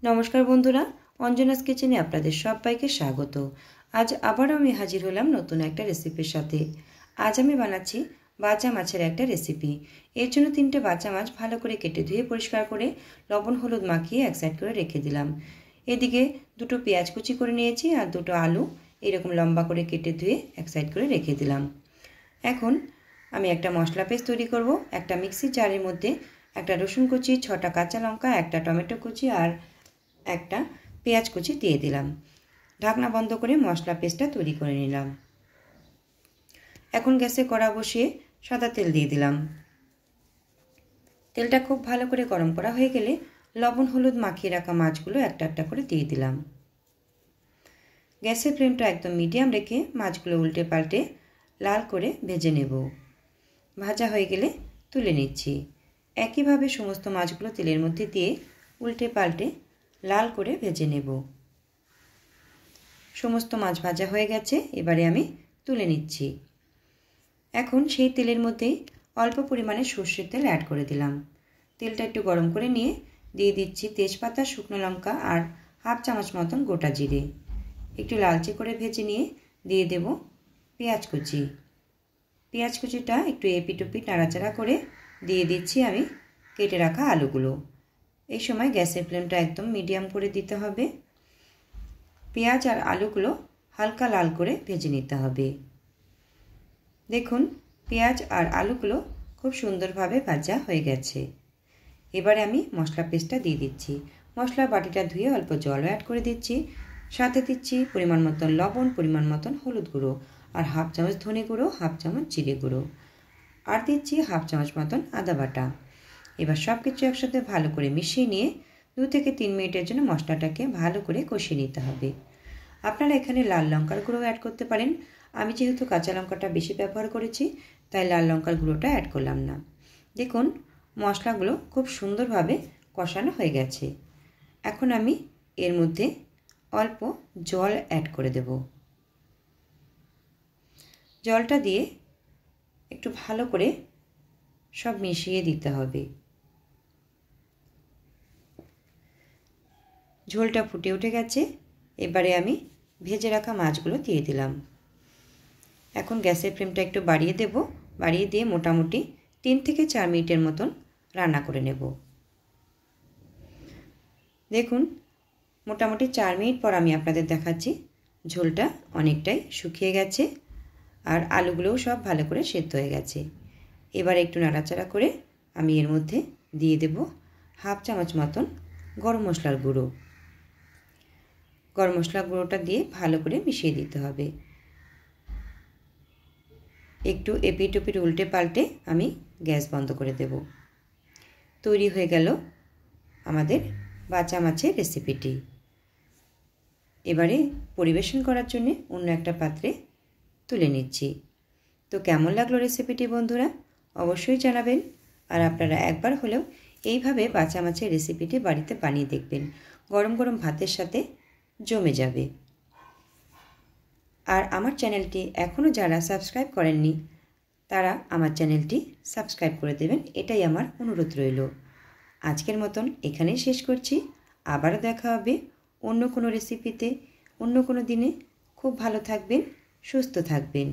নমস্কার বন্ধুরা, অঞ্জনাস কিচেনে আপনাদের সবাইকে স্বাগত। আজ আবারও আমি হাজির হলাম নতুন একটা রেসিপির সাথে। আজ আমি বানাচ্ছি বাচা মাছের একটা রেসিপি। এর জন্য 3টে বাচা মাছ ভালো করে কেটে ধুয়ে পরিষ্কার করে লবণ হলুদ মাখিয়ে এক সাইড করে রেখে দিলাম। এদিকে 2টো পেঁয়াজ কুচি করে নিয়েছি আর 2টো আলু এরকম লম্বা করে কেটে ধুয়ে এক সাইড করে রেখে দিলাম। এখন আমি একটা মশলা পেস্ট তৈরি করব। একটা মিক্সির জারের মধ্যে একটা রসুন কুচি, 6টা কাঁচা লঙ্কা, একটা টমেটো কুচি আর একটা পেঁয়াজ কুচি দিয়ে দিলাম। ঢাকনা বন্ধ করে মশলা পেস্টটা তৈরি করে নিলাম। এখন গ্যাসে কড়া বসিয়ে সাদা তেল দিয়ে দিলাম। তেলটা খুব ভালো করে গরম করা হয়ে গেলে লবণ হলুদ মাখিয়ে রাখা মাছগুলো একটা একটা করে দিয়ে দিলাম। গ্যাসের ফ্লেমটা একদম মিডিয়াম রেখে মাছগুলো উল্টে পাল্টে লাল করে ভেজে নেব। ভাজা হয়ে গেলে তুলে নিচ্ছি। একইভাবে সমস্ত মাছগুলো তেলের মধ্যে দিয়ে উল্টে পাল্টে লাল করে ভেজে নেব। সমস্ত মাছ ভাজা হয়ে গেছে, এবারে আমি তুলে নিচ্ছি। এখন সেই তেলের মধ্যে অল্প পরিমাণে সর্ষের তেল অ্যাড করে দিলাম। তেলটা একটু গরম করে নিয়ে দিয়ে দিচ্ছি তেজপাতা, শুকনো লঙ্কা আর হাফ চামচ মতন গোটা জিরে। একটু লালচে করে ভেজে নিয়ে দিয়ে দেব পেঁয়াজ কুচি। পেঁয়াজ কুচিটা একটু এপিট ওপিট নাড়াচাড়া করে দিয়ে দিচ্ছি আমি কেটে রাখা আলুগুলো। এই সময় গ্যাসের ফ্লেমটা একদম মিডিয়াম করে দিতে হবে। পেঁয়াজ আর আলুগুলো হালকা লাল করে ভেজে নিতে হবে। দেখুন পেঁয়াজ আর আলুগুলো খুব সুন্দরভাবে ভাজা হয়ে গেছে। এবারে আমি মশলা পেস্টটা দিয়ে দিচ্ছি। মশলা বাটিটা ধুয়ে অল্প জল অ্যাড করে দিচ্ছি। সাথে দিচ্ছি পরিমাণ মতন লবণ, পরিমাণ মতন হলুদ গুঁড়ো আর হাফ চামচ ধনে গুঁড়ো, হাফ চামচ জিরে গুঁড়ো আর দিচ্ছি হাফ চামচ মতন আদা বাটা। এবার সব কিছু একসাথে ভালো করে মিশিয়ে নিয়ে 2 থেকে 3 মিনিটের জন্য মশলাটাকে ভালো করে কষিয়ে নিতে হবে। আপনারা এখানে লাল লঙ্কার গুঁড়ো অ্যাড করতে পারেন। আমি যেহেতু কাঁচা লঙ্কাটা বেশি ব্যবহার করেছি তাই লাল লঙ্কার গুঁড়োটা অ্যাড করলাম না। দেখুন মশলাগুলো খুব সুন্দরভাবে কষানো হয়ে গেছে। এখন আমি এর মধ্যে অল্প জল অ্যাড করে দেব। জলটা দিয়ে একটু ভালো করে সব মিশিয়ে দিতে হবে। ঝোলটা ফুটে উঠে গেছে, এবারে আমি ভেজে রাখা মাছগুলো দিয়ে দিলাম। এখন গ্যাসের ফ্লেমটা একটু বাড়িয়ে দেব। বাড়িয়ে দিয়ে মোটামুটি 3 থেকে 4 মিনিটের মতন রান্না করে নেব। দেখুন মোটামুটি 4 মিনিট পর আমি আপনাদের দেখাচ্ছি ঝোলটা অনেকটাই শুকিয়ে গেছে আর আলুগুলোও সব ভালো করে সেদ্ধ হয়ে গেছে। এবার একটু নাড়াচাড়া করে আমি এর মধ্যে দিয়ে দেব হাফ চামচ মতন গরম মশলার গুঁড়ো। গরম মশলা গুঁড়োটা দিয়ে ভালো করে মিশিয়ে দিতে হবে। একটু এপিট ওপিট উল্টে পাল্টে আমি গ্যাস বন্ধ করে দেব। তৈরি হয়ে গেল আমাদের বাচা মাছের রেসিপিটি। এবারে পরিবেশন করার জন্য অন্য একটা পাত্রে তুলে নিচ্ছি। তো কেমন লাগলো রেসিপিটি বন্ধুরা অবশ্যই জানাবেন। আর আপনারা একবার হলেও এইভাবে বাচা মাছের রেসিপিটি বাড়িতে বানিয়ে দেখবেন। গরম গরম ভাতের সাথে জমে যাবে। আর আমার চ্যানেলটি এখনও যারা সাবস্ক্রাইব করেননি তারা আমার চ্যানেলটি সাবস্ক্রাইব করে দেবেন, এটাই আমার অনুরোধ রইল। আজকের মতন এখানেই শেষ করছি। আবারও দেখা হবে অন্য কোনো রেসিপিতে, অন্য কোনো দিনে। খুব ভালো থাকবেন, সুস্থ থাকবেন।